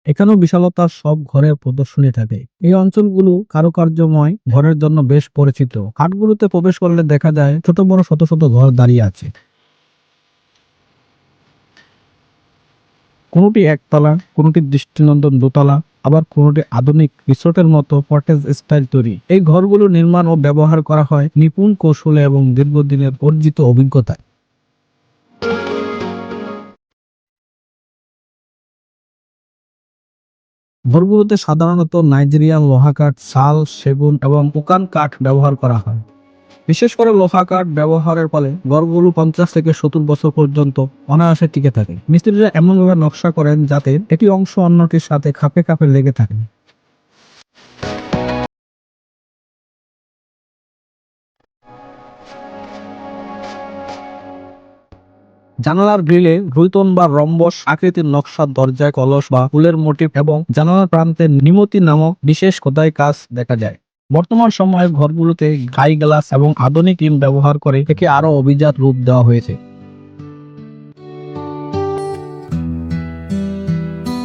এখানেও বিশালতার সব ঘরের প্রদর্শনী থাকে। এই অঞ্চলগুলো কারুকার্যময় ঘরের জন্য বেশ পরিচিত। হাটগুলোতে প্রবেশ করলে দেখা যায় ছোট বড় শত শত ঘর দাঁড়িয়ে আছে। কোনোটি একতলা, কোনোটি দৃষ্টিনন্দন দোতলা, আবার কোনোটি আধুনিক রিসোর্টের মতো কটেজ স্টাইল তৈরি। এই ঘরগুলো নির্মাণ ও ব্যবহার করা হয় নিপুণ কৌশলে এবং দীর্ঘদিনের অর্জিত অভিজ্ঞতায়। ঘরগুলোতে সাধারণত নাইজেরিয়ান লোহা কাঠ, শাল, সেগুন এবং ওকান কাঠ ব্যবহার করা হয়। বিশেষ করে লোহা কাঠ ব্যবহারের ফলে ঘরগুলো 50 থেকে 70 বছর পর্যন্ত অনায়াসে টিকে থাকে। মিস্ত্রিরা এমনভাবে নকশা করেন যাতে একটি অংশ অন্যটির সাথে খাপে খাপে লেগে থাকে। জানালার গ্রিলে রুইতন বা রম্বস আকৃতির নকশা, দরজায় কলস বা ফুলের মোটিফ এবং জানালার প্রান্তে নিমতি নামক বিশেষ খোদাই কাজ দেখা যায়। বর্তমান সময়ে ঘরগুলোতে গাই গ্লাস এবং আধুনিক ইট ব্যবহার করে একে আরো অভিজাত রূপ দেওয়া হয়েছে।